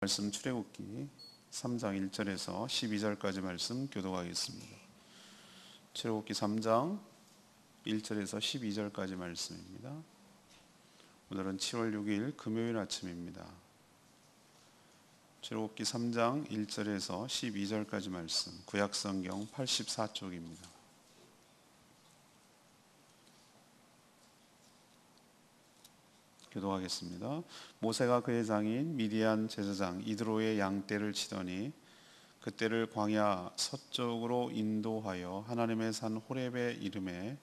말씀 출애굽기 3장 1절에서 12절까지 말씀 교독하겠습니다. 출애굽기 3장 1절에서 12절까지 말씀입니다. 오늘은 7월 6일 금요일 아침입니다. 출애굽기 3장 1절에서 12절까지 말씀, 구약성경 84쪽입니다. 교독하겠습니다. 모세가 그의 장인 미디안 제사장 이드로의 양떼를 치더니 그떼를 광야 서쪽으로 인도하여 하나님의 산 호렙에 이르매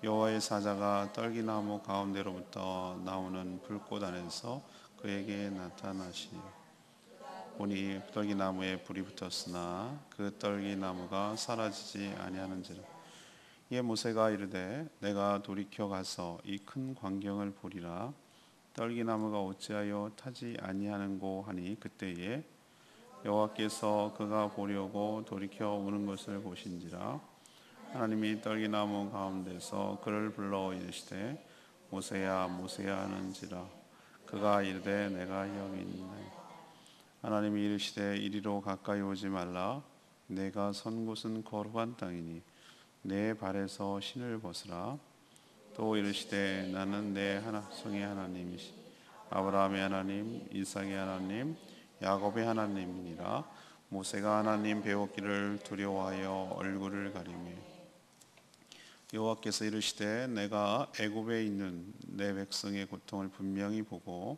여호와의 사자가 떨기나무 가운데로부터 나오는 불꽃 안에서 그에게 나타나시니 보니 떨기나무에 불이 붙었으나 그 떨기나무가 사라지지 아니하는지라. 이에 모세가 이르되 내가 돌이켜 가서 이 큰 광경을 보리라. 떨기나무가 어찌하여 타지 아니하는고 하니 그때에 여호와께서 그가 보려고 돌이켜 오는 것을 보신지라. 하나님이 떨기나무 가운데서 그를 불러 이르시되 모세야 모세야 하는지라. 그가 이르되 내가 여기 있나이다. 하나님이 이르시되 이리로 가까이 오지 말라. 내가 선 곳은 거룩한 땅이니 내 발에서 신을 벗으라. 또 이르시되 나는 내 성의 하나님이시 아브라함의 하나님 이삭의 하나님 야곱의 하나님이니라. 모세가 하나님 배웠기를 두려워하여 얼굴을 가리며 여호와께서 이르시되 내가 애굽에 있는 내 백성의 고통을 분명히 보고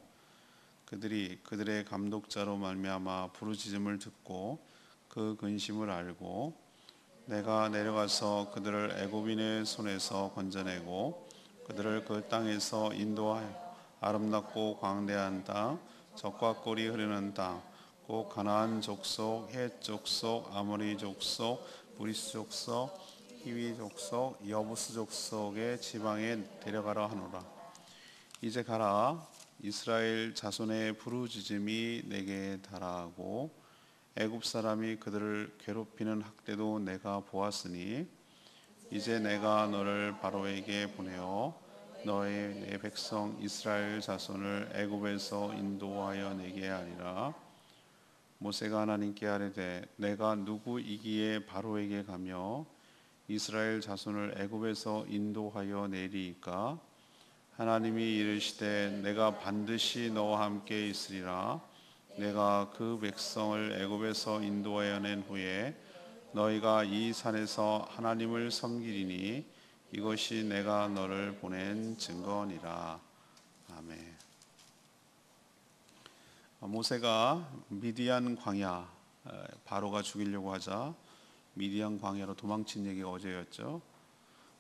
그들이 그들의 감독자로 말미암아 부르짖음을 듣고 그 근심을 알고 내가 내려가서 그들을 애굽인의 손에서 건져내고 그들을 그 땅에서 인도하여 아름답고 광대한 땅, 젖과 꿀이 흐르는 땅, 곧 가나안 족속, 헷 족속, 아모리 족속, 브리스 족속, 히위 족속, 여부스 족속의 지방에 데려가라 하노라. 이제 가라. 이스라엘 자손의 부르짖음이 내게 달하고 애굽 사람이 그들을 괴롭히는 학대도 내가 보았으니 이제 내가 너를 바로에게 보내어 너의 내 백성 이스라엘 자손을 애굽에서 인도하여 내게 하리라. 모세가 하나님께 아뢰되 내가 누구이기에 바로에게 가며 이스라엘 자손을 애굽에서 인도하여 내리이까. 하나님이 이르시되 내가 반드시 너와 함께 있으리라. 내가 그 백성을 애굽에서 인도하여 낸 후에 너희가 이 산에서 하나님을 섬기리니 이것이 내가 너를 보낸 증거니라. 아멘. 모세가 미디안 광야, 바로가 죽이려고 하자 미디안 광야로 도망친 얘기가 어제였죠.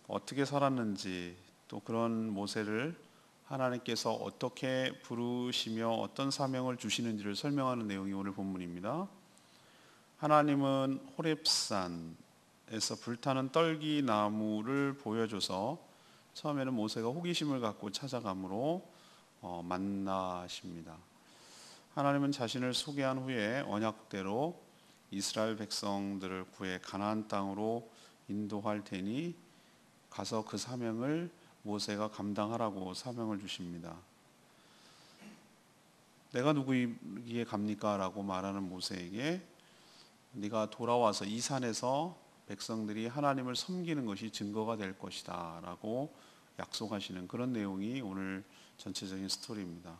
어떻게 살았는지 또 그런 모세를 하나님께서 어떻게 부르시며 어떤 사명을 주시는지를 설명하는 내용이 오늘 본문입니다. 하나님은 호렙산에서 불타는 떨기나무를 보여줘서 처음에는 모세가 호기심을 갖고 찾아가므로 만나십니다. 하나님은 자신을 소개한 후에 언약대로 이스라엘 백성들을 구해 가나안 땅으로 인도할 테니 가서 그 사명을 모세가 감당하라고 사명을 주십니다. 내가 누구에게 갑니까? 라고 말하는 모세에게 네가 돌아와서 이 산에서 백성들이 하나님을 섬기는 것이 증거가 될 것이다 라고 약속하시는 그런 내용이 오늘 전체적인 스토리입니다.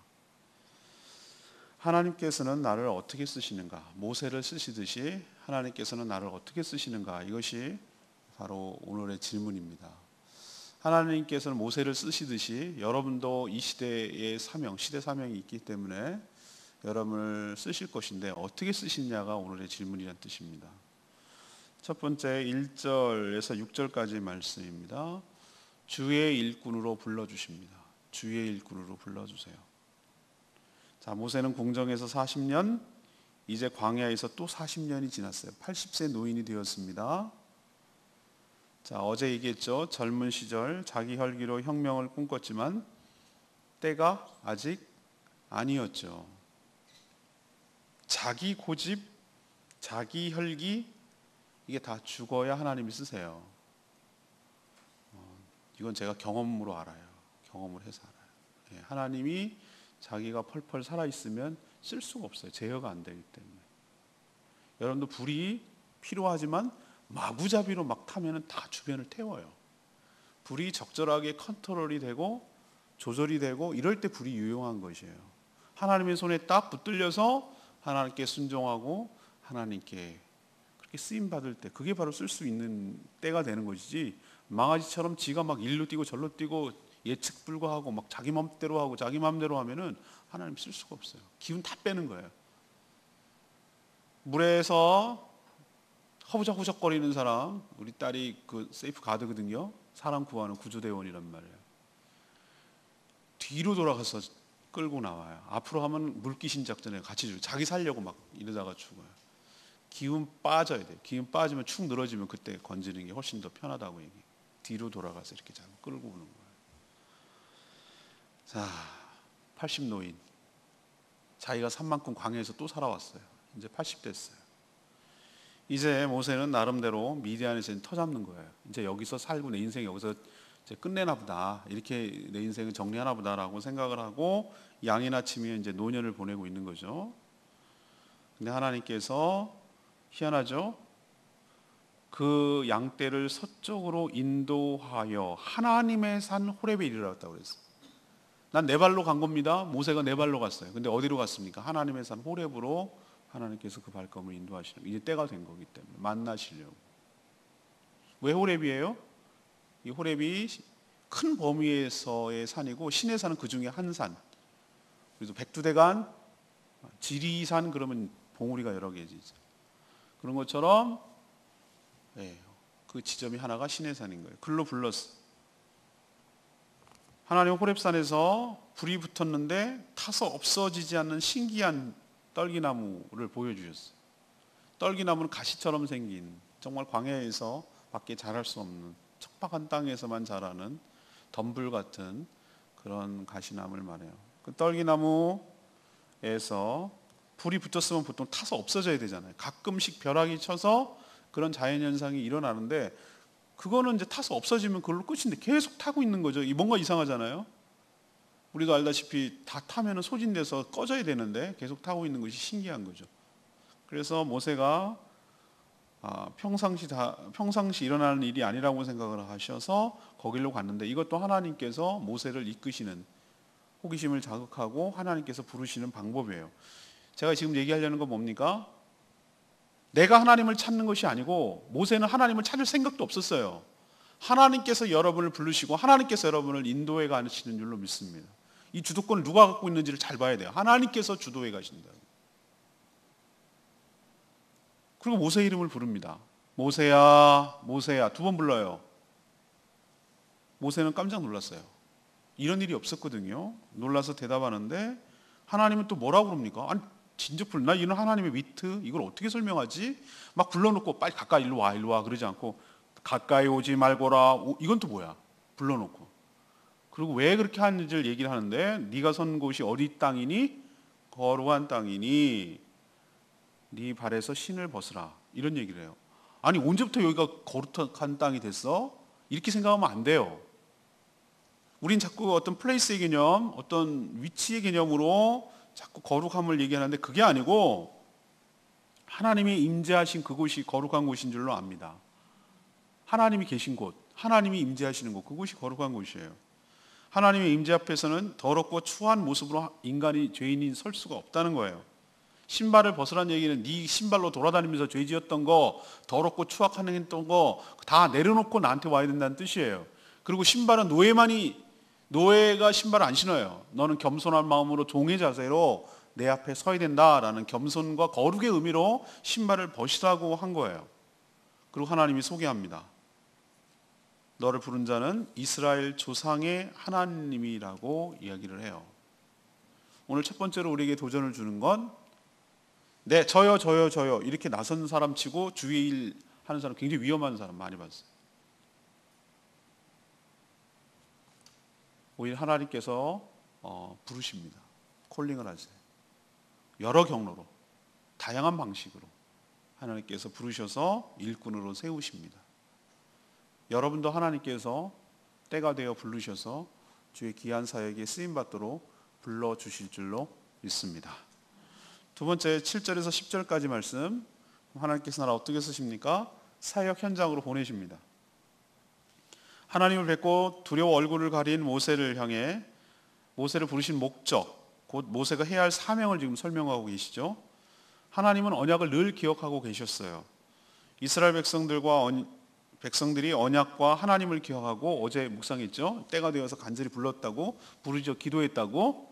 하나님께서는 나를 어떻게 쓰시는가? 모세를 쓰시듯이 하나님께서는 나를 어떻게 쓰시는가? 이것이 바로 오늘의 질문입니다. 하나님께서는 모세를 쓰시듯이 여러분도 이 시대의 사명, 시대 사명이 있기 때문에 여러분을 쓰실 것인데 어떻게 쓰시냐가 오늘의 질문이란 뜻입니다. 첫 번째 1절에서 6절까지 말씀입니다. 주의 일꾼으로 불러주십니다. 주의 일꾼으로 불러주세요. 자, 모세는 궁정에서 40년, 이제 광야에서 또 40년이 지났어요. 80세 노인이 되었습니다. 자, 어제 얘기했죠. 젊은 시절 자기 혈기로 혁명을 꿈꿨지만 때가 아직 아니었죠. 자기 고집, 자기 혈기 이게 다 죽어야 하나님이 쓰세요. 이건 제가 경험으로 알아요. 경험을 해서 알아요. 하나님이 자기가 펄펄 살아있으면 쓸 수가 없어요. 제어가 안 되기 때문에. 여러분도 불이 필요하지만 마구잡이로 막 타면은 다 주변을 태워요. 불이 적절하게 컨트롤이 되고 조절이 되고 이럴 때 불이 유용한 것이에요. 하나님의 손에 딱 붙들려서 하나님께 순종하고 하나님께 그렇게 쓰임 받을 때, 그게 바로 쓸 수 있는 때가 되는 것이지, 망아지처럼 지가 막 일로 뛰고 절로 뛰고 예측 불가하고 막 자기 맘대로 하고 자기 맘대로 하면은 하나님 쓸 수가 없어요. 기운 다 빼는 거예요. 물에서 허우적허우적거리는 사람, 우리 딸이 그 세이프 가드거든요. 사람 구하는 구조대원이란 말이에요. 뒤로 돌아가서 끌고 나와요. 앞으로 하면 물귀신 작전에 같이 죽어요. 자기 살려고 막 이러다가 죽어요. 기운 빠져야 돼요. 기운 빠지면 축 늘어지면 그때 건지는 게 훨씬 더 편하다고 얘기해요. 뒤로 돌아가서 이렇게 자꾸 끌고 오는 거예요. 자, 80 노인. 자기가 3만큼 광야에서 또 살아왔어요. 이제 80 됐어요. 이제 모세는 나름대로 미디안에서 터 잡는 거예요. 이제 여기서 살고 내 인생 여기서 이제 끝내나 보다, 이렇게 내 인생을 정리하나 보다라고 생각을 하고 양이나 치며 이제 노년을 보내고 있는 거죠. 근데 하나님께서 희한하죠. 그 양떼를 서쪽으로 인도하여 하나님의 산 호렙에 이르렀다고 그랬어요. 난 네 발로 간 겁니다. 모세가 네 발로 갔어요. 근데 어디로 갔습니까? 하나님의 산 호렙으로 하나님께서 그 발걸음을 인도하시는, 이제 때가 된 거기 때문에 만나시려고. 왜 호렙이에요? 이 호렙이 큰 범위에서의 산이고 신의 산은 그 중에 한 산. 그래서 백두대간, 지리산 그러면 봉우리가 여러 개지. 그런 것처럼 그 지점이 하나가 신의 산인 거예요. 글로 불렀어. 하나님 호렙산에서 불이 붙었는데 타서 없어지지 않는 신기한 떨기나무를 보여주셨어요. 떨기나무는 가시처럼 생긴, 정말 광야에서 밖에 자랄 수 없는 척박한 땅에서만 자라는 덤불 같은 그런 가시나무를 말해요. 그 떨기나무에서 불이 붙었으면 보통 타서 없어져야 되잖아요. 가끔씩 벼락이 쳐서 그런 자연현상이 일어나는데, 그거는 이제 타서 없어지면 그걸로 끝인데 계속 타고 있는 거죠. 이 뭔가 이상하잖아요. 우리도 알다시피 다 타면은 소진돼서 꺼져야 되는데 계속 타고 있는 것이 신기한 거죠. 그래서 모세가 평상시 일어나는 일이 아니라고 생각을 하셔서 거길로 갔는데, 이것도 하나님께서 모세를 이끄시는, 호기심을 자극하고 하나님께서 부르시는 방법이에요. 제가 지금 얘기하려는 건 뭡니까? 내가 하나님을 찾는 것이 아니고, 모세는 하나님을 찾을 생각도 없었어요. 하나님께서 여러분을 부르시고 하나님께서 여러분을 인도해 가시는 줄로 믿습니다. 이 주도권을 누가 갖고 있는지를 잘 봐야 돼요. 하나님께서 주도해 가신다. 그리고 모세 이름을 부릅니다. 모세야, 모세야, 두 번 불러요. 모세는 깜짝 놀랐어요. 이런 일이 없었거든요. 놀라서 대답하는데 하나님은 또 뭐라고 그럽니까? 아니, 진짜 나 이런 하나님의 위트, 이걸 어떻게 설명하지? 막 불러놓고 빨리 가까이 일로 와, 일로 와 그러지 않고 가까이 오지 말거라. 이건 또 뭐야? 불러놓고. 그리고 왜 그렇게 하는지를 얘기를 하는데, 네가 선 곳이 어디 땅이니? 거룩한 땅이니 네 발에서 신을 벗으라, 이런 얘기를 해요. 아니, 언제부터 여기가 거룩한 땅이 됐어? 이렇게 생각하면 안 돼요. 우린 자꾸 어떤 플레이스의 개념, 어떤 위치의 개념으로 자꾸 거룩함을 얘기하는데, 그게 아니고 하나님이 임재하신 그곳이 거룩한 곳인 줄로 압니다. 하나님이 계신 곳, 하나님이 임재하시는 곳, 그곳이 거룩한 곳이에요. 하나님의 임재 앞에서는 더럽고 추한 모습으로 인간이, 죄인이 설 수가 없다는 거예요. 신발을 벗으란 얘기는 네 신발로 돌아다니면서 죄 지었던 거, 더럽고 추악한 했던 거 다 내려놓고 나한테 와야 된다는 뜻이에요. 그리고 신발은 노예가 신발을 안 신어요. 너는 겸손한 마음으로 종의 자세로 내 앞에 서야 된다라는 겸손과 거룩의 의미로 신발을 벗으라고 한 거예요. 그리고 하나님이 소개합니다. 너를 부른 자는 이스라엘 조상의 하나님이라고 이야기를 해요. 오늘 첫 번째로 우리에게 도전을 주는 건, 네, 저요 이렇게 나선 사람 치고 주의 일 하는 사람 굉장히 위험한 사람 많이 봤어요. 오히려 하나님께서 부르십니다. 콜링을 하세요. 여러 경로로, 다양한 방식으로 하나님께서 부르셔서 일꾼으로 세우십니다. 여러분도 하나님께서 때가 되어 부르셔서 주의 귀한 사역에 쓰임받도록 불러주실 줄로 믿습니다. 두 번째 7절에서 10절까지 말씀, 하나님께서 나를 어떻게 쓰십니까? 사역 현장으로 보내십니다. 하나님을 뵙고 두려워 얼굴을 가린 모세를 향해 모세를 부르신 목적, 곧 모세가 해야 할 사명을 지금 설명하고 계시죠. 하나님은 언약을 늘 기억하고 계셨어요. 이스라엘 백성들이 언약과 하나님을 기억하고, 어제 묵상했죠. 때가 되어서 간절히 불렀다고, 부르짖어 기도했다고,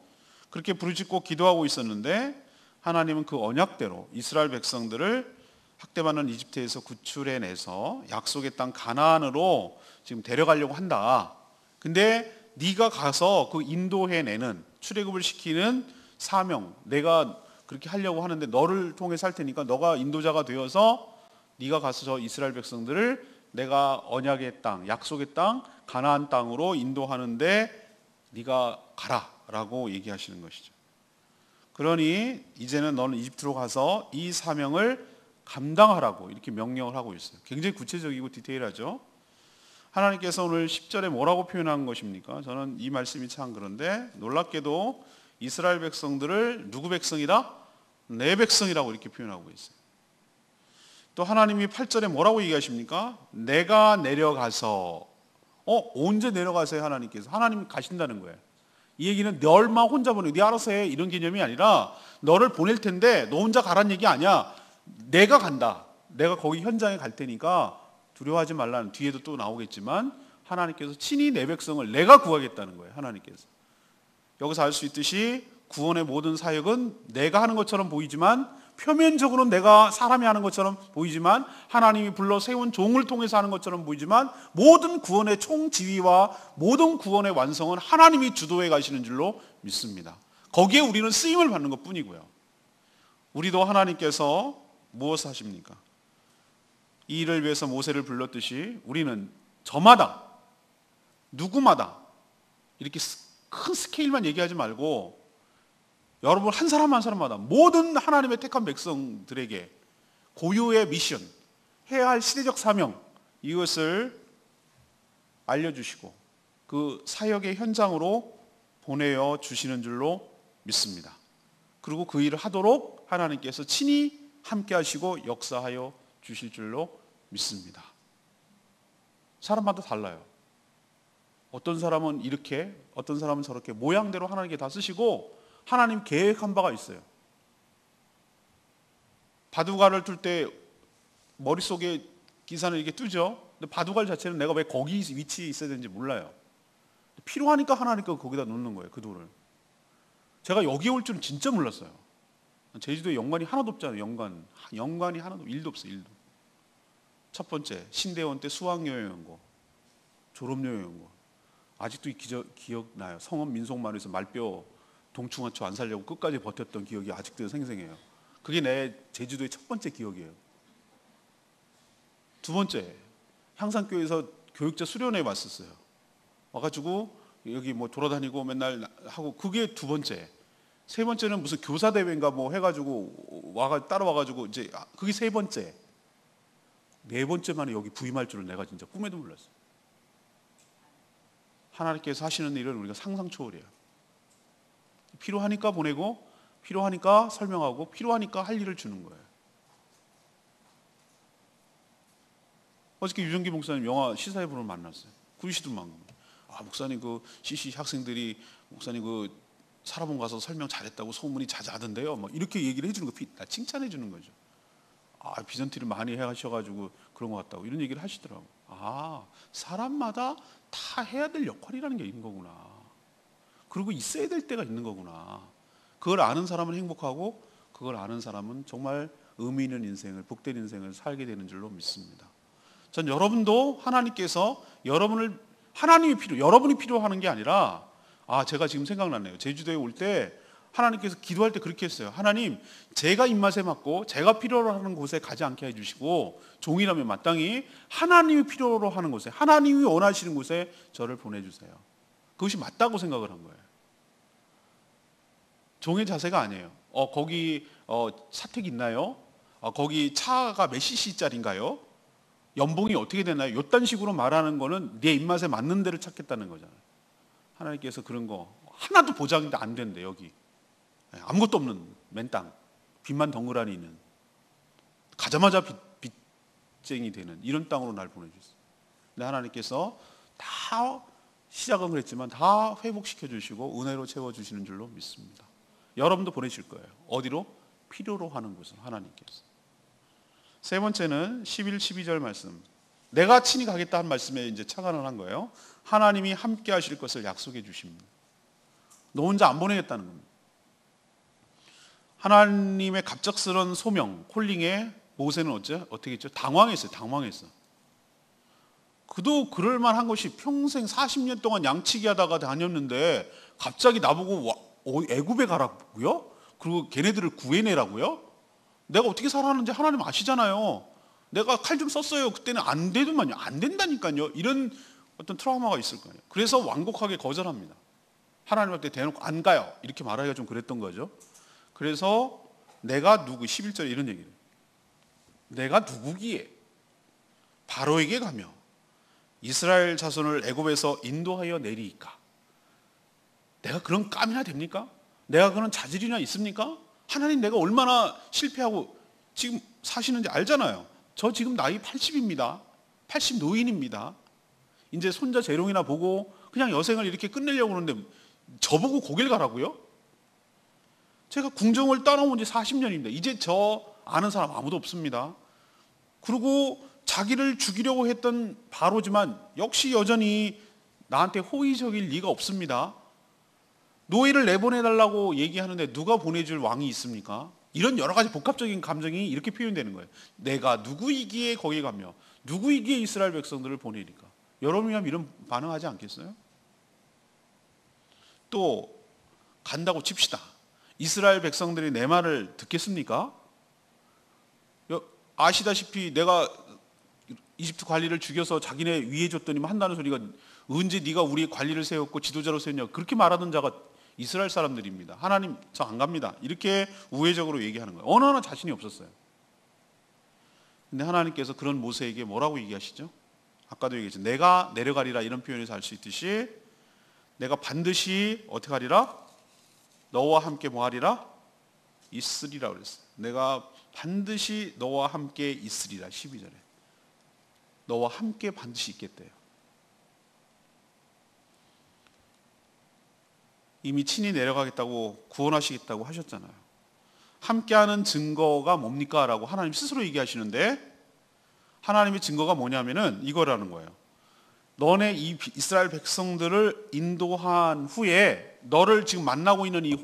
그렇게 부르짖고 기도하고 있었는데 하나님은 그 언약대로 이스라엘 백성들을 학대받는 이집트에서 구출해내서 약속의 땅 가나안으로 지금 데려가려고 한다. 근데 네가 가서 그 인도해내는, 출애굽을 시키는 사명, 내가 그렇게 하려고 하는데 너를 통해서 할 테니까 너가 인도자가 되어서 네가 가서 저 이스라엘 백성들을 내가 언약의 땅, 약속의 땅, 가나안 땅으로 인도하는데 네가 가라라고 얘기하시는 것이죠. 그러니 이제는 너는 이집트로 가서 이 사명을 감당하라고 이렇게 명령을 하고 있어요. 굉장히 구체적이고 디테일하죠. 하나님께서 오늘 10절에 뭐라고 표현한 것입니까? 저는 이 말씀이 참 그런데, 놀랍게도 이스라엘 백성들을 누구 백성이다? 내 백성이라고 이렇게 표현하고 있어요. 또 하나님이 8절에 뭐라고 얘기하십니까? 내가 내려가서, 언제 내려가세요? 하나님께서. 하나님 가신다는 거예요. 이 얘기는 널만 혼자 보내, 네 알아서 해, 이런 개념이 아니라 너를 보낼 텐데 너 혼자 가란 얘기 아니야. 내가 간다. 내가 거기 현장에 갈 테니까 두려워하지 말라는, 뒤에도 또 나오겠지만 하나님께서 친히 내 백성을 내가 구하겠다는 거예요. 하나님께서. 여기서 알 수 있듯이 구원의 모든 사역은 내가 하는 것처럼 보이지만, 표면적으로는 내가 사람이 하는 것처럼 보이지만, 하나님이 불러 세운 종을 통해서 하는 것처럼 보이지만, 모든 구원의 총지휘와 모든 구원의 완성은 하나님이 주도해 가시는 줄로 믿습니다. 거기에 우리는 쓰임을 받는 것 뿐이고요. 우리도 하나님께서 무엇을 하십니까? 이 일을 위해서 모세를 불렀듯이 우리는 저마다, 누구마다 이렇게 큰 스케일만 얘기하지 말고, 여러분 한 사람 한 사람마다 모든 하나님의 택한 백성들에게 고유의 미션, 해야 할 시대적 사명, 이것을 알려주시고 그 사역의 현장으로 보내어 주시는 줄로 믿습니다. 그리고 그 일을 하도록 하나님께서 친히 함께 하시고 역사하여 주실 줄로 믿습니다. 사람마다 달라요. 어떤 사람은 이렇게, 어떤 사람은 저렇게, 모양대로 하나님께 다 쓰시고 하나님 계획한 바가 있어요. 바둑알을 둘 때 머릿속에 기사는 이렇게 뜨죠. 근데 바둑알 자체는 내가 왜 거기 위치에 있어야 되는지 몰라요. 필요하니까 하나님께서 거기다 놓는 거예요, 그 돌을. 제가 여기 올 줄은 진짜 몰랐어요. 제주도에 연관이 하나도 없잖아요. 연관이 하나도, 1도 없어요. 1도. 첫 번째, 신대원 때 수학여행연구, 졸업여행연구. 아직도 기억나요. 성원 민속마을에서 말뼈 동충하초 안 살려고 끝까지 버텼던 기억이 아직도 생생해요. 그게 내 제주도의 첫 번째 기억이에요. 두 번째, 향산교회에서 교육자 수련회 왔었어요. 와가지고 여기 뭐 돌아다니고 맨날 하고, 그게 두 번째. 세 번째는 무슨 교사 대회인가 뭐 해가지고 따라와가지고 이제 그게 세 번째. 네 번째만에 여기 부임할 줄은 내가 진짜 꿈에도 몰랐어요. 하나님께서 하시는 일은 우리가 상상 초월이에요. 필요하니까 보내고, 필요하니까 설명하고, 필요하니까 할 일을 주는 거예요. 어저께 유정기 목사님 영화 시사회 분을 만났어요. 그러시더만, 목사님 그 CC 학생들이 목사님 그 사람원 가서 설명 잘했다고 소문이 자자하던데요. 막 이렇게 얘기를 해주는 거, 칭찬해 주는 거죠. 비전티를 많이 하셔가지고 그런 것 같다고 이런 얘기를 하시더라고. 사람마다 다 해야 될 역할이라는 게 있는 거구나. 그리고 있어야 될 때가 있는 거구나. 그걸 아는 사람은 행복하고, 그걸 아는 사람은 정말 의미 있는 인생을, 복된 인생을 살게 되는 줄로 믿습니다. 전 여러분도 하나님께서 여러분이 필요하는 게 아니라, 제가 지금 생각났네요. 제주도에 올 때 하나님께서 기도할 때 그렇게 했어요. 하나님, 제가 입맛에 맞고 제가 필요로 하는 곳에 가지 않게 해주시고, 종이라면 마땅히 하나님이 필요로 하는 곳에, 하나님이 원하시는 곳에 저를 보내주세요. 그것이 맞다고 생각을 한 거예요. 종의 자세가 아니에요. 거기 사택 있나요? 거기 차가 몇 cc짜리인가요? 연봉이 어떻게 되나요? 이딴 식으로 말하는 거는 내 입맛에 맞는 데를 찾겠다는 거잖아요. 하나님께서 그런 거 하나도 보장이 안 된대. 여기 아무것도 없는 맨 땅, 빚만 덩그라니 있는, 가자마자 빚쟁이 되는 이런 땅으로 날 보내주셨어요. 근데 하나님께서 다 시작은 그랬지만 다 회복시켜 주시고 은혜로 채워주시는 줄로 믿습니다. 여러분도 보내실 거예요. 어디로? 필요로 하는 곳으로 하나님께서. 세 번째는 11, 12절 말씀. 내가 친히 가겠다 한 말씀에 이제 착안을 한 거예요. 하나님이 함께 하실 것을 약속해 주십니다. 너 혼자 안 보내겠다는 겁니다. 하나님의 갑작스러운 소명, 콜링에 모세는 어떻게 했죠? 당황했어요. 그도 그럴 만한 것이 평생 40년 동안 양치기 하다가 다녔는데 갑자기 나보고 애굽에 가라고요? 그리고 걔네들을 구해내라고요? 내가 어떻게 살아가는지 하나님 아시잖아요. 내가 칼 좀 썼어요. 그때는 안 되더만요. 안 된다니까요. 이런 어떤 트라우마가 있을 거예요. 그래서 완곡하게 거절합니다. 하나님한테 대놓고 안 가요. 이렇게 말하기가 좀 그랬던 거죠. 그래서 내가 누구, 11절에 이런 얘기를 해요. 내가 누구기에 바로에게 가며 이스라엘 자손을 애굽에서 인도하여 내리이까. 내가 그런 깜이나 됩니까? 내가 그런 자질이나 있습니까? 하나님, 내가 얼마나 실패하고 지금 사시는지 알잖아요. 저 지금 나이 80입니다. 80 노인입니다. 이제 손자 재롱이나 보고 그냥 여생을 이렇게 끝내려고 하는데 저보고 거길 가라고요? 제가 궁정을 떠나온 지 40년입니다. 이제 저 아는 사람 아무도 없습니다. 그리고 자기를 죽이려고 했던 바로지만 역시 여전히 나한테 호의적일 리가 없습니다. 노예를 내보내달라고 얘기하는데 누가 보내줄 왕이 있습니까? 이런 여러 가지 복합적인 감정이 이렇게 표현되는 거예요. 내가 누구이기에 거기 가며 누구이기에 이스라엘 백성들을 보내니까. 여러분이라면 이런 반응하지 않겠어요? 또 간다고 칩시다. 이스라엘 백성들이 내 말을 듣겠습니까? 아시다시피 내가 이집트 관리를 죽여서 자기네 위해 줬더니 한다는 소리가 언제 네가 우리의 관리를 세웠고 지도자로 세웠냐, 그렇게 말하던 자가 이스라엘 사람들입니다. 하나님 저 안 갑니다. 이렇게 우회적으로 얘기하는 거예요. 어느 하나 자신이 없었어요. 근데 하나님께서 그런 모세에게 뭐라고 얘기하시죠? 아까도 얘기했죠. 내가 내려가리라, 이런 표현에서 알 수 있듯이 내가 반드시 어떻게 하리라? 너와 함께 뭐 하리라? 있으리라 그랬어요. 내가 반드시 너와 함께 있으리라. 12절에 너와 함께 반드시 있겠대요. 이미 친히 내려가겠다고 구원하시겠다고 하셨잖아요. 함께하는 증거가 뭡니까? 라고 하나님 스스로 얘기하시는데, 하나님의 증거가 뭐냐면은 이거라는 거예요. 너네 이 이스라엘 백성들을 인도한 후에 너를 지금 만나고 있는 이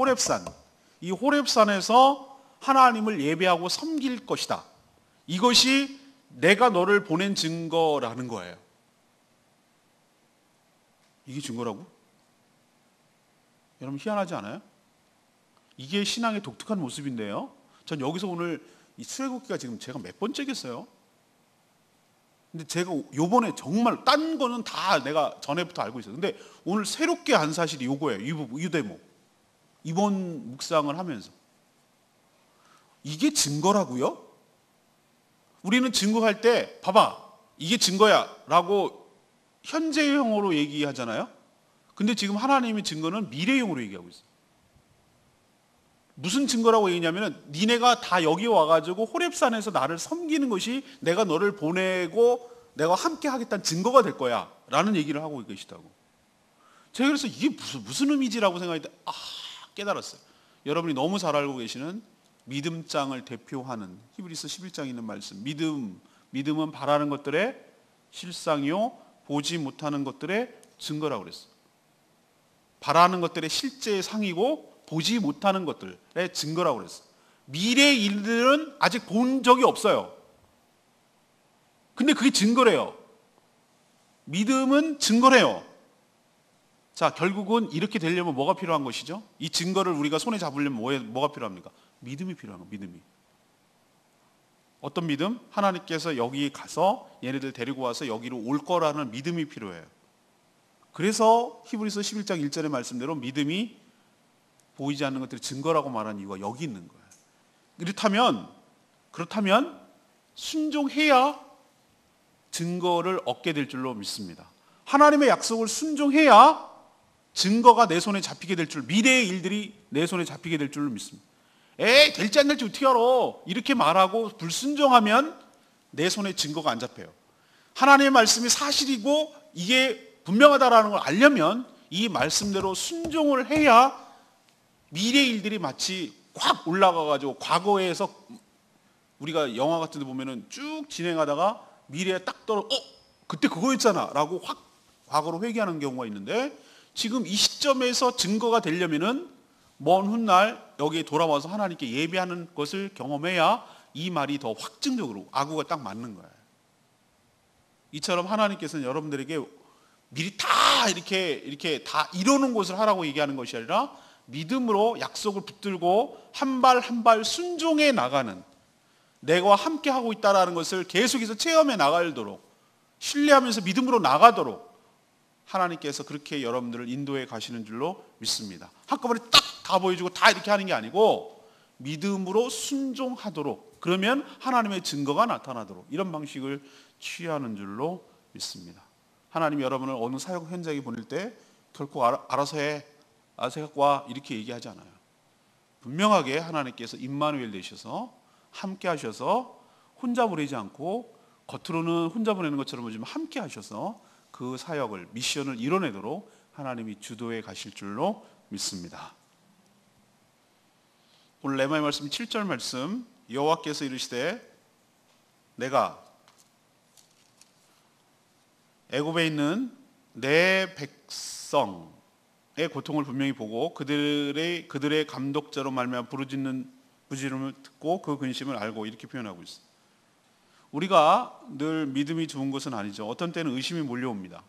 호렙산에서 하나님을 예배하고 섬길 것이다. 이것이 내가 너를 보낸 증거라는 거예요. 이게 증거라고? 여러분 희한하지 않아요? 이게 신앙의 독특한 모습인데요. 전 여기서 오늘 이 출애굽기가 지금 제가 몇 번째겠어요? 근데 제가 요번에 정말 딴 거는 다 내가 전에부터 알고 있어요. 근데 오늘 새롭게 안 사실이 요거예요. 이 대목. 이번 묵상을 하면서. 이게 증거라고요? 우리는 증거할 때 봐봐, 이게 증거야 라고 현재형으로 얘기하잖아요. 근데 지금 하나님의 증거는 미래형으로 얘기하고 있어요. 무슨 증거라고 얘기냐면 니네가 다 여기 와가지고 호렙산에서 나를 섬기는 것이 내가 너를 보내고 내가 함께 하겠다는 증거가 될 거야 라는 얘기를 하고 계시다고. 제가 그래서 이게 무슨 의미지라고 생각했는데 깨달았어요. 여러분이 너무 잘 알고 계시는 믿음장을 대표하는 히브리서 11장에 있는 말씀. 믿음은 바라는 것들의 실상이요 보지 못하는 것들의 증거라고 그랬어요. 바라는 것들의 실제의 상이고 보지 못하는 것들의 증거라고 그랬어요. 미래의 일들은 아직 본 적이 없어요. 근데 그게 증거래요. 믿음은 증거래요. 자, 결국은 이렇게 되려면 뭐가 필요한 것이죠? 이 증거를 우리가 손에 잡으려면 뭐가 필요합니까? 믿음이 필요한 거예요. 믿음이. 어떤 믿음? 하나님께서 여기 가서 얘네들 데리고 와서 여기로 올 거라는 믿음이 필요해요. 그래서 히브리서 11장 1절의 말씀대로 믿음이 보이지 않는 것들이 증거라고 말하는 이유가 여기 있는 거예요. 그렇다면 순종해야 증거를 얻게 될 줄로 믿습니다. 하나님의 약속을 순종해야 증거가 내 손에 잡히게 될 줄, 미래의 일들이 내 손에 잡히게 될 줄로 믿습니다. 에이 될지 안 될지 어떻게 알아? 이렇게 말하고 불순종하면 내 손에 증거가 안 잡혀요. 하나님의 말씀이 사실이고 이게 분명하다라는 걸 알려면 이 말씀대로 순종을 해야 미래 일들이 마치 확 올라가가지고 과거에서 우리가 영화 같은 데 보면은 쭉 진행하다가 미래에 딱 그때 그거였잖아 라고 확 과거로 회귀하는 경우가 있는데, 지금 이 시점에서 증거가 되려면은 먼 훗날 여기에 돌아와서 하나님께 예배하는 것을 경험해야 이 말이 더 확증적으로 아구가 딱 맞는 거예요. 이처럼 하나님께서는 여러분들에게 미리 다 이렇게 다 이루는 것을 하라고 얘기하는 것이 아니라 믿음으로 약속을 붙들고 한 발 한 발 순종해 나가는, 내가 함께 하고 있다는 것을 계속해서 체험해 나가도록, 신뢰하면서 믿음으로 나가도록 하나님께서 그렇게 여러분들을 인도해 가시는 줄로 믿습니다. 한꺼번에 딱 다 보여주고 다 이렇게 하는 게 아니고 믿음으로 순종하도록, 그러면 하나님의 증거가 나타나도록 이런 방식을 취하는 줄로 믿습니다. 하나님 여러분을 어느 사역 현장에 보낼 때 결코 알아서 해, 알아서 갖고 와 이렇게 얘기하지 않아요. 분명하게 하나님께서 임마누엘 되셔서 함께 하셔서 혼자 보내지 않고, 겉으로는 혼자 보내는 것처럼 보지만 함께 하셔서 그 사역을, 미션을 이뤄내도록 하나님이 주도해 가실 줄로 믿습니다. 오늘 레마의 말씀 7절 말씀, 여호와께서 이르시되 내가 애굽에 있는 내 백성의 고통을 분명히 보고 그들의 감독자로 말미암아 부르짖는 부지름을 듣고 그 근심을 알고, 이렇게 표현하고 있어요. 우리가 늘 믿음이 좋은 것은 아니죠. 어떤 때는 의심이 몰려옵니다.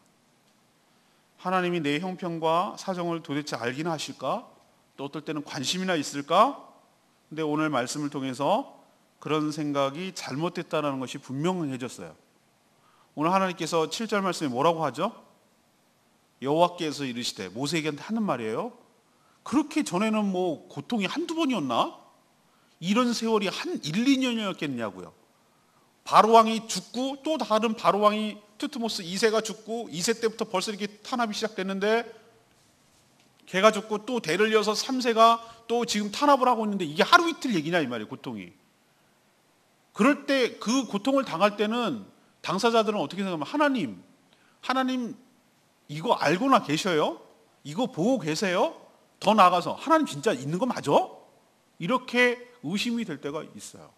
하나님이 내 형편과 사정을 도대체 알기나 하실까? 또 어떨 때는 관심이나 있을까? 근데 오늘 말씀을 통해서 그런 생각이 잘못됐다는 것이 분명해졌어요. 오늘 하나님께서 7절 말씀에 뭐라고 하죠? 여호와께서 이르시되, 모세에게 하는 말이에요. 그렇게 전에는 뭐 고통이 한두 번이었나? 이런 세월이 한 1, 2년이었겠냐고요. 바로왕이 죽고 또 다른 바로왕이 투트모스 2세가 죽고 2세 때부터 벌써 이렇게 탄압이 시작됐는데, 걔가 죽고 또 대를 이어서 3세가 또 지금 탄압을 하고 있는데 이게 하루 이틀 얘기냐 이 말이에요, 고통이. 그럴 때 그 고통을 당할 때는 당사자들은 어떻게 생각하면, 하나님 이거 알고나 계셔요? 이거 보고 계세요? 더 나아가서 하나님 진짜 있는 거 맞아? 이렇게 의심이 될 때가 있어요.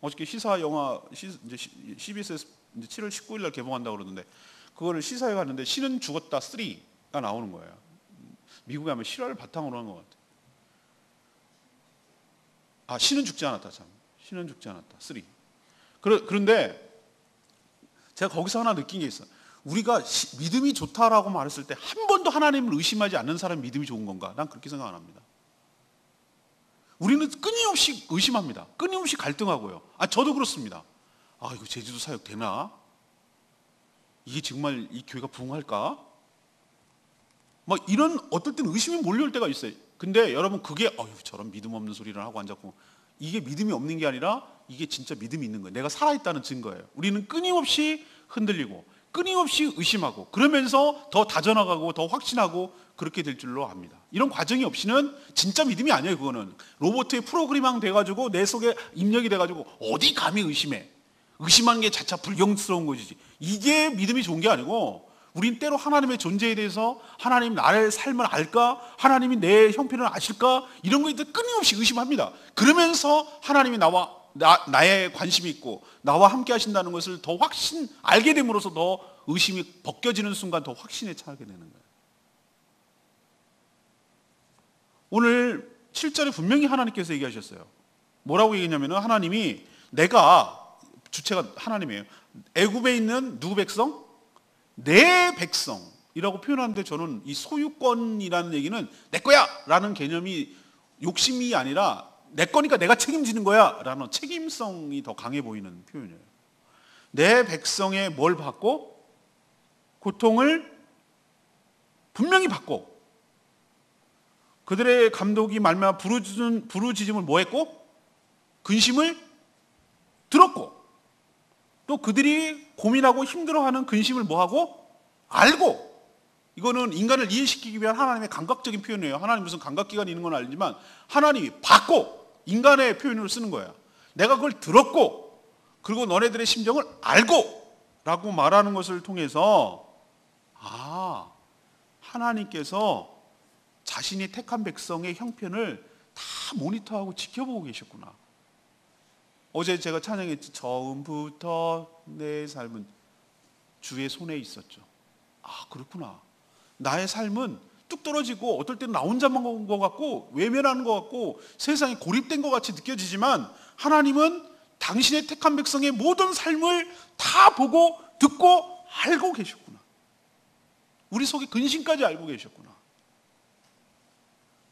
어저께 시사 영화 CBS에서 7월 19일 날 개봉한다고 그러는데, 그거를 시사회 갔는데 신은 죽었다 3가 나오는 거예요. 미국에 하면 실화를 바탕으로 한 것 같아요. 신은 죽지 않았다. 참, 신은 죽지 않았다 3. 그런데 제가 거기서 하나 느낀 게 있어요. 우리가 믿음이 좋다라고 말했을 때 한 번도 하나님을 의심하지 않는 사람이 믿음이 좋은 건가? 난 그렇게 생각 안 합니다. 우리는 끊임없이 의심합니다. 끊임없이 갈등하고요. 저도 그렇습니다. 이거 제주도 사역 되나? 이게 정말 이 교회가 부흥할까? 이런 어떨 때는 의심이 몰려올 때가 있어요. 근데 여러분, 그게 저런 믿음 없는 소리를 하고 앉았고, 이게 믿음이 없는 게 아니라 이게 진짜 믿음이 있는 거예요. 내가 살아있다는 증거예요. 우리는 끊임없이 흔들리고 끊임없이 의심하고 그러면서 더 다져나가고 더 확신하고 그렇게 될 줄로 압니다. 이런 과정이 없이는 진짜 믿음이 아니에요. 그거는 로봇의 프로그래밍 돼가지고 내 속에 입력이 돼가지고 어디 감히 의심해. 의심하는 게 자차 불경스러운 것이지. 이게 믿음이 좋은 게 아니고, 우린 때로 하나님의 존재에 대해서, 하나님 나의 삶을 알까? 하나님이 내 형편을 아실까? 이런 거에 대해 끊임없이 의심합니다. 그러면서 하나님이 나의 관심이 있고 나와 함께 하신다는 것을 더 알게 됨으로써 더 의심이 벗겨지는 순간 더 확신에 차게 되는 거예요. 오늘 7절에 분명히 하나님께서 얘기하셨어요. 뭐라고 얘기했냐면, 하나님이, 내가, 주체가 하나님이에요. 애굽에 있는 누구 백성? 내 백성이라고 표현하는데, 저는 이 소유권이라는 얘기는 내 거야 라는 개념이 욕심이 아니라 내 거니까 내가 책임지는 거야 라는 책임성이 더 강해 보이는 표현이에요. 내 백성의 뭘 받고? 고통을 분명히 받고, 그들의 감독이 말미암아 부르짖음을 뭐 했고? 근심을 들었고, 또 그들이 고민하고 힘들어하는 근심을 뭐 하고? 알고, 이거는 인간을 이해시키기 위한 하나님의 감각적인 표현이에요. 하나님 무슨 감각기관이 있는 건 알지만 하나님이 봤고 인간의 표현으로 쓰는 거야. 내가 그걸 들었고 그리고 너네들의 심정을 알고 라고 말하는 것을 통해서 하나님께서 자신이 택한 백성의 형편을 다 모니터하고 지켜보고 계셨구나. 어제 제가 찬양했지. 처음부터 내 삶은 주의 손에 있었죠. 그렇구나. 나의 삶은 뚝 떨어지고 어떨 때는 나 혼자만 온 것 같고 외면하는 것 같고 세상에 고립된 것 같이 느껴지지만 하나님은 당신의 택한 백성의 모든 삶을 다 보고 듣고 알고 계셨구나. 우리 속의 근심까지 알고 계셨구나.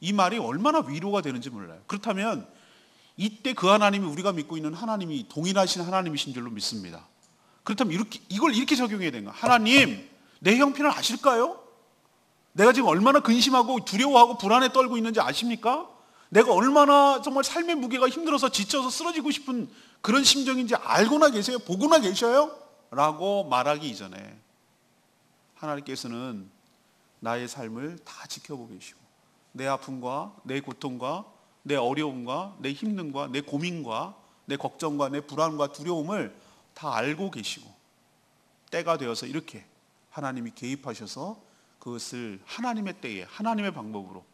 이 말이 얼마나 위로가 되는지 몰라요. 그렇다면 이때 그 하나님이 우리가 믿고 있는 하나님이 동일하신 하나님이신 줄로 믿습니다. 그렇다면 이걸 이렇게 적용해야 되는 거야. 하나님, 내 형편을 아실까요? 내가 지금 얼마나 근심하고 두려워하고 불안에 떨고 있는지 아십니까? 내가 얼마나 정말 삶의 무게가 힘들어서 지쳐서 쓰러지고 싶은 그런 심정인지 알고나 계세요? 보고나 계셔요? 라고 말하기 이전에 하나님께서는 나의 삶을 다 지켜보고 계시고 내 아픔과 내 고통과 내 어려움과 내 힘듦과 내 고민과 내 걱정과 내 불안과 두려움을 다 알고 계시고 때가 되어서 이렇게 하나님이 개입하셔서 그것을 하나님의 때에 하나님의 방법으로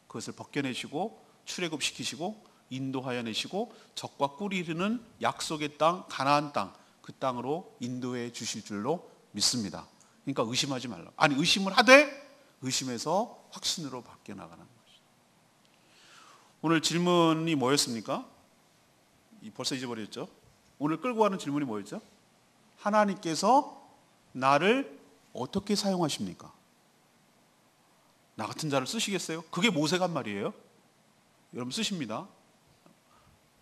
그것을 벗겨내시고 출애굽시키시고 인도하여 내시고 적과 꿀이 흐르는 약속의 땅 가나안 땅 그 땅으로 인도해 주실 줄로 믿습니다. 그러니까 의심하지 말라. 아니 의심을 하되 의심에서 확신으로 바뀌어 나가는 것이죠. 오늘 질문이 뭐였습니까? 벌써 잊어버렸죠? 오늘 끌고 가는 질문이 뭐였죠? 하나님께서 나를 어떻게 사용하십니까? 나 같은 자를 쓰시겠어요? 그게 모세가 한 말이에요. 여러분 쓰십니다.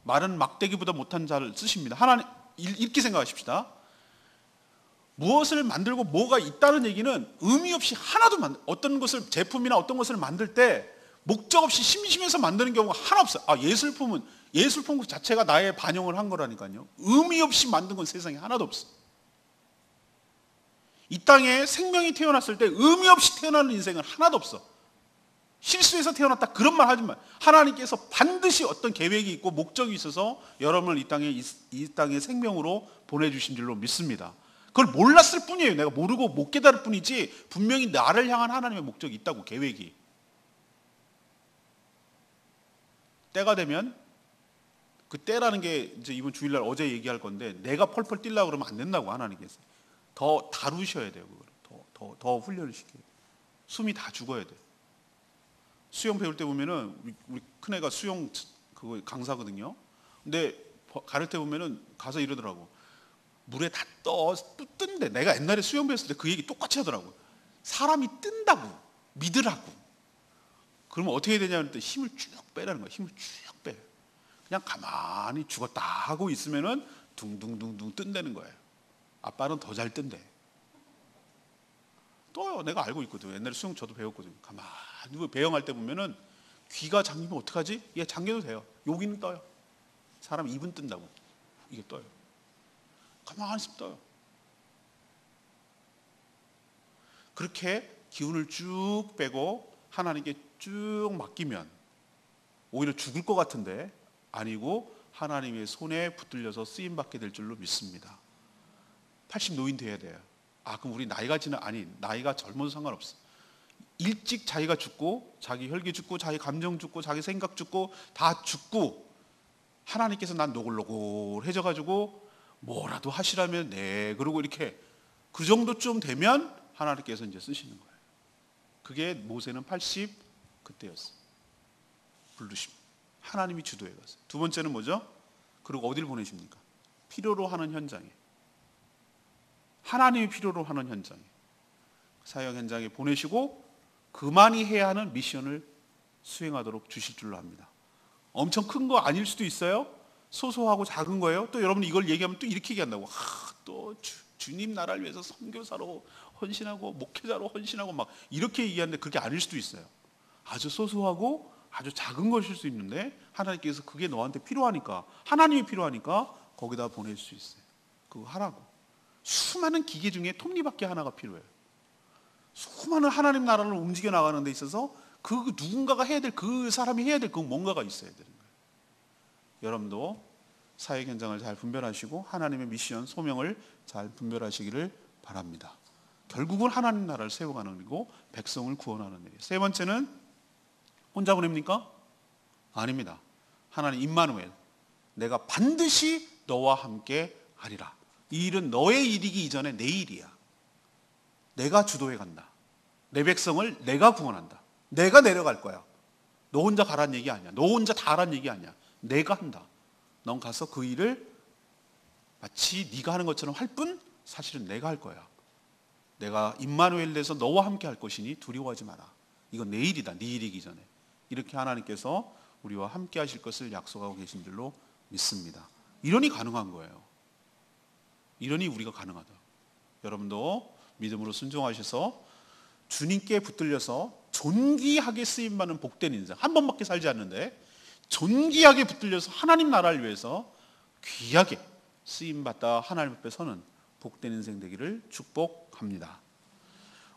말은 막대기보다 못한 자를 쓰십니다. 하나님 이렇게 생각하십시다. 무엇을 만들고 뭐가 있다는 얘기는 의미 없이 하나도 어떤 것을 제품이나 어떤 것을 만들 때 목적 없이 심심해서 만드는 경우가 하나 없어요. 예술품 자체가 나의 반영을 한 거라니까요. 의미 없이 만든 건 세상에 하나도 없어. 이 땅에 생명이 태어났을 때 의미 없이 태어나는 인생은 하나도 없어. 실수해서 태어났다 그런 말 하지 마. 하나님께서 반드시 어떤 계획이 있고 목적이 있어서 여러분을 이 땅에 생명으로 보내주신 줄로 믿습니다. 그걸 몰랐을 뿐이에요. 내가 모르고 못 깨달을 뿐이지 분명히 나를 향한 하나님의 목적이 있다고. 계획이. 때가 되면 그 때라는 게 이제 이번 주일날 어제 얘기할 건데 내가 펄펄 뛰려고 그러면 안 된다고. 하나님께서 더 다루셔야 돼요. 그걸 더 훈련을 시켜요. 숨이 다 죽어야 돼요. 수영 배울 때 보면은 우리 큰애가 수영 그거 강사거든요. 근데 가를 때 보면은 가서 이러더라고. 물에 다 뜬대. 내가 옛날에 수영 배웠을 때 그 얘기 똑같이 하더라고. 사람이 뜬다고 믿으라고. 그러면 어떻게 해야 되냐면 힘을 쭉 빼라는 거야. 힘을 쭉 빼. 그냥 가만히 죽었다 하고 있으면은 둥둥둥둥 뜬다는 거예요. 아빠는 더 잘 뜬대. 떠요. 내가 알고 있거든. 옛날에 수영 저도 배웠거든. 가만히 배영할 때 보면은 귀가 잠기면 어떡하지? 얘 잠겨도 돼요. 여기는 떠요. 사람 입은 뜬다고. 이게 떠요. 가만히 있으면 떠요. 그렇게 기운을 쭉 빼고 하나님께 쭉 맡기면 오히려 죽을 것 같은데 아니고 하나님의 손에 붙들려서 쓰임받게 될 줄로 믿습니다. 80 노인 돼야 돼요. 그럼 우리 나이가 나이가 젊어도 상관없어. 일찍 자기가 죽고 자기 혈기 죽고 자기 감정 죽고 자기 생각 죽고 다 죽고 하나님께서 난 노골노골해져 가지고 뭐라도 하시라면 네 그러고 이렇게 그 정도쯤 되면 하나님께서 이제 쓰시는 거예요. 그게 모세는 80 그때였어. 부르심. 하나님이 주도해 갔어요. 두 번째는 뭐죠? 그리고 어디를 보내십니까? 필요로 하는 현장에. 하나님이 필요로 하는 현장에. 사역 현장에 보내시고 그만이 해야 하는 미션을 수행하도록 주실 줄로 합니다. 엄청 큰 거 아닐 수도 있어요. 소소하고 작은 거예요. 또 여러분 이걸 얘기하면 또 이렇게 얘기한다고. 또 주님 나라를 위해서 선교사로 헌신하고 목회자로 헌신하고 막 이렇게 얘기하는데 그게 아닐 수도 있어요. 아주 소소하고 아주 작은 것일 수 있는데 하나님께서 그게 너한테 필요하니까 하나님이 필요하니까 거기다 보낼 수 있어요. 그거 하라고. 수많은 기계 중에 톱니바퀴 하나가 필요해요. 수많은 하나님 나라를 움직여 나가는 데 있어서 그 누군가가 해야 될, 그 사람이 해야 될 그 뭔가가 있어야 되는 거예요. 여러분도 사회 현장을 잘 분별하시고 하나님의 미션, 소명을 잘 분별하시기를 바랍니다. 결국은 하나님 나라를 세워가는 일이고 백성을 구원하는 일이에요. 세 번째는 혼자 보냅니까? 아닙니다. 하나님 임마누엘, 내가 반드시 너와 함께 하리라. 이 일은 너의 일이기 이전에 내 일이야. 내가 주도해 간다. 내 백성을 내가 구원한다. 내가 내려갈 거야. 너 혼자 가란 얘기 아니야. 너 혼자 다 하란 얘기 아니야. 내가 한다. 넌 가서 그 일을 마치 네가 하는 것처럼 할 뿐 사실은 내가 할 거야. 내가 임마누엘 돼서 너와 함께 할 것이니 두려워하지 마라. 이건 내 일이다. 네 일이기 전에. 이렇게 하나님께서 우리와 함께 하실 것을 약속하고 계신 줄로 믿습니다. 이러니 가능한 거예요. 이러니 우리가 가능하다. 여러분도 믿음으로 순종하셔서 주님께 붙들려서 존귀하게 쓰임받는 복된 인생, 한 번밖에 살지 않는데 존귀하게 붙들려서 하나님 나라를 위해서 귀하게 쓰임받다 하나님 앞에 서는 복된 인생 되기를 축복합니다.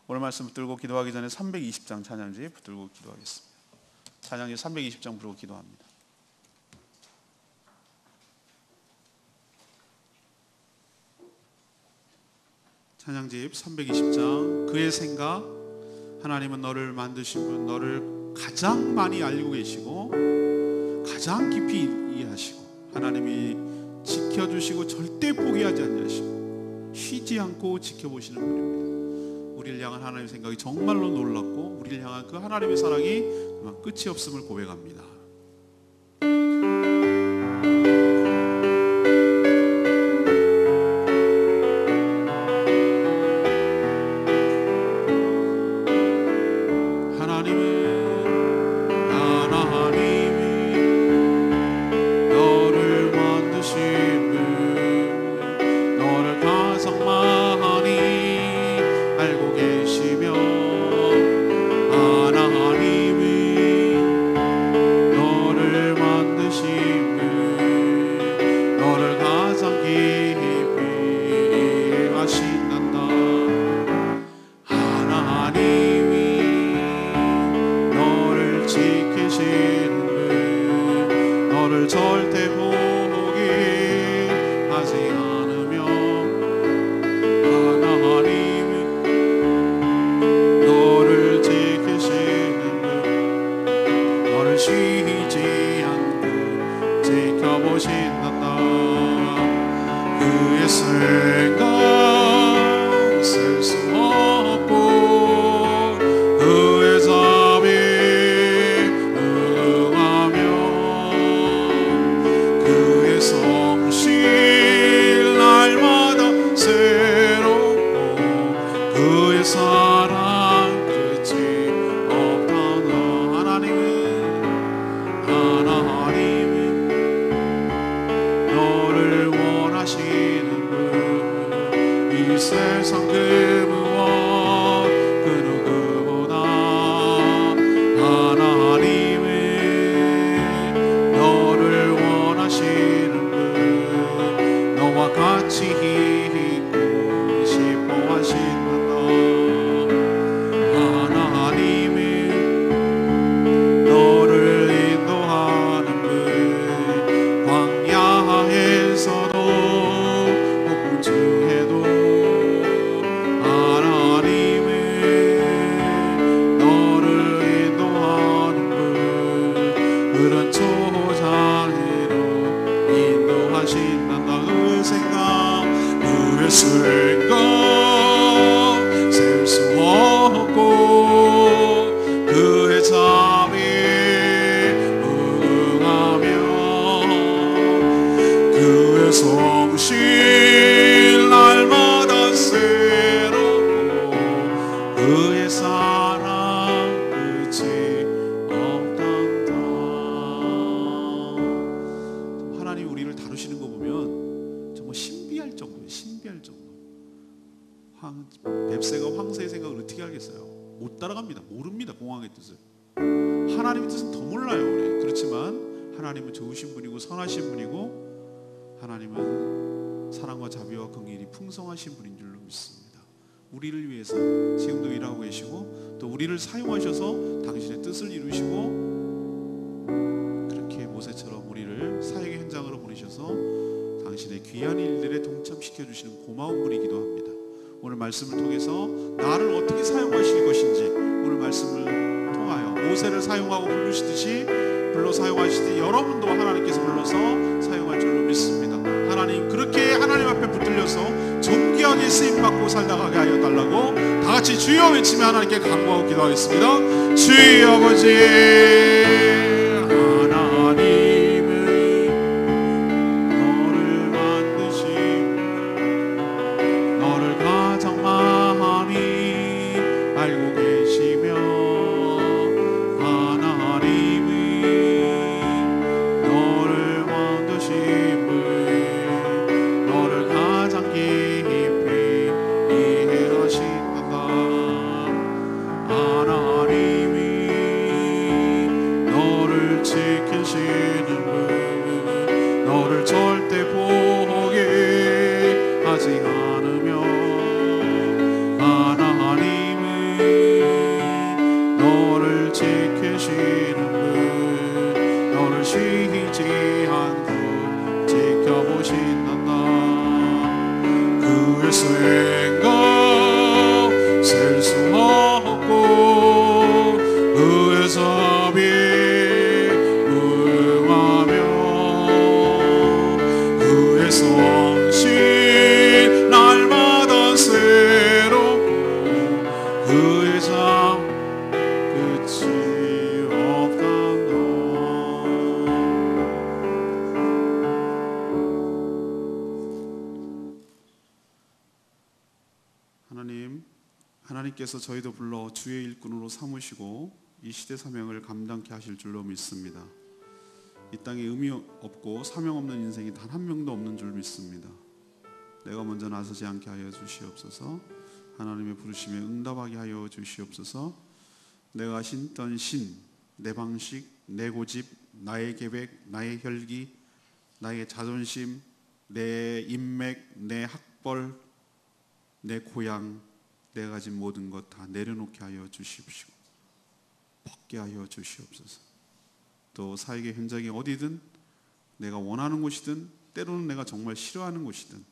오늘 말씀 붙들고 기도하기 전에 320장 찬양지 붙들고 기도하겠습니다. 찬양지 320장 부르고 기도합니다. 찬양집 320장. 그의 생각, 하나님은 너를 만드신 분, 너를 가장 많이 알고 계시고 가장 깊이 이해하시고 하나님이 지켜주시고 절대 포기하지 않으시고 쉬지 않고 지켜보시는 분입니다. 우리를 향한 하나님의 생각이 정말로 놀랍고 우리를 향한 그 하나님의 사랑이 그만 끝이 없음을 고백합니다. 뱁새가 황새의 생각을 어떻게 알겠어요? 못 따라갑니다. 모릅니다. 공항의 뜻을. 하나님의 뜻은 더 몰라요. 우리. 그렇지만 하나님은 좋으신 분이고 선하신 분이고 하나님은 사랑과 자비와 긍휼이 풍성하신 분인 줄로 믿습니다. 우리를 위해서 지금도 일하고 계시고 또 우리를 사용하셔서 당신의 뜻을 이루시고 그렇게 모세처럼 우리를 사역의 현장으로 보내셔서 당신의 귀한 일들에 동참시켜 주시는 고마운 분이기도 합니다. 오늘 말씀을 통해서 나를 어떻게 사용하실 것인지 오늘 말씀을 통하여 모세를 사용하고 부르시듯이 불러 사용하시듯이 여러분도 하나님께서 불러서 사용할 줄로 믿습니다. 하나님, 그렇게 하나님 앞에 붙들려서 존귀하게 쓰임받고 살다가게 하여 달라고 다 같이 주여 외치며 하나님께 간구하고 기도하겠습니다. 주여 아버지 하나님의 너를 만드신 너를 가장 많이 알고 계시며 하나님의 너를 만드신 분 너를 가장 깊이 이해하신단다. 하나님이 너를 지키시는 분 너를 절대 포기하지 않으며 하나님이 너를 지키시는 분 너를 쉬지 않고 지켜보신단다. 그의 생각 셀 수 없고 그의 섭이 무궁하며 그의 성실 날마다 새롭고 그의 참 끝이 없단다. 하나님께서 저희도 불러 주의 일꾼으로 삼으시고 이 시대 사명을 감당케 하실 줄로 믿습니다. 이 땅에 의미 없고 사명 없는 인생이 단 한 명도 없는 줄 믿습니다. 내가 먼저 나서지 않게 하여 주시옵소서. 하나님의 부르심에 응답하게 하여 주시옵소서. 내가 신던 신, 내 방식, 내 고집, 나의 계획, 나의 혈기, 나의 자존심, 내 인맥, 내 학벌, 내 고향, 내가 가진 모든 것 다 내려놓게 하여 주십시오. 벗게 하여 주시옵소서. 또 사역의 현장이 어디든 내가 원하는 곳이든 때로는 내가 정말 싫어하는 곳이든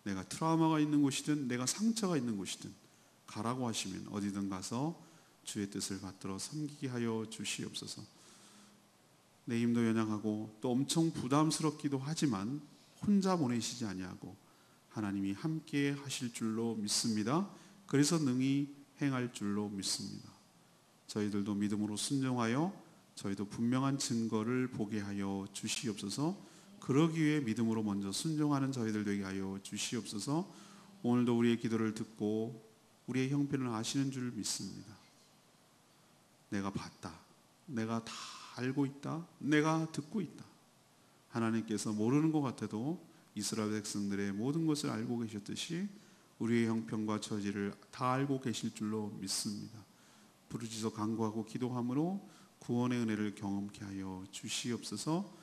내가 트라우마가 있는 곳이든 내가 상처가 있는 곳이든 가라고 하시면 어디든 가서 주의 뜻을 받들어 섬기게 하여 주시옵소서. 내 힘도 연약하고 또 엄청 부담스럽기도 하지만 혼자 보내시지 아니하고 하나님이 함께 하실 줄로 믿습니다. 그래서 능히 행할 줄로 믿습니다. 저희들도 믿음으로 순종하여 저희도 분명한 증거를 보게 하여 주시옵소서. 그러기 위해 믿음으로 먼저 순종하는 저희들 되게 하여 주시옵소서. 오늘도 우리의 기도를 듣고 우리의 형편을 아시는 줄 믿습니다. 내가 봤다, 내가 다 알고 있다, 내가 듣고 있다. 하나님께서 모르는 것 같아도 이스라엘 백성들의 모든 것을 알고 계셨듯이 우리의 형편과 처지를 다 알고 계실 줄로 믿습니다. 부르짖어 간구하고 기도함으로 구원의 은혜를 경험케 하여 주시옵소서.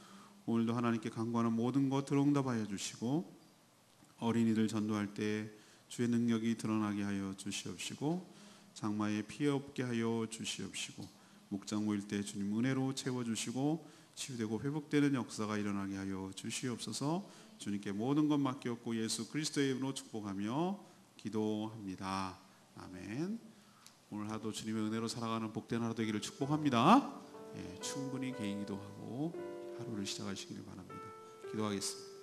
오늘도 하나님께 간구하는 모든 것 들응답하여 주시고 어린이들 전도할 때 주의 능력이 드러나게 하여 주시옵시고 장마에 피해 없게 하여 주시옵시고 목장 모일 때 주님 은혜로 채워주시고 치유되고 회복되는 역사가 일어나게 하여 주시옵소서. 주님께 모든 것 맡겼고 예수 그리스도의 이름으로 축복하며 기도합니다. 아멘. 오늘 하루도 주님의 은혜로 살아가는 복된 하루 되기를 축복합니다. 충분히 개인 기도하고 하루를 시작하시기를 바랍니다. 기도하겠습니다.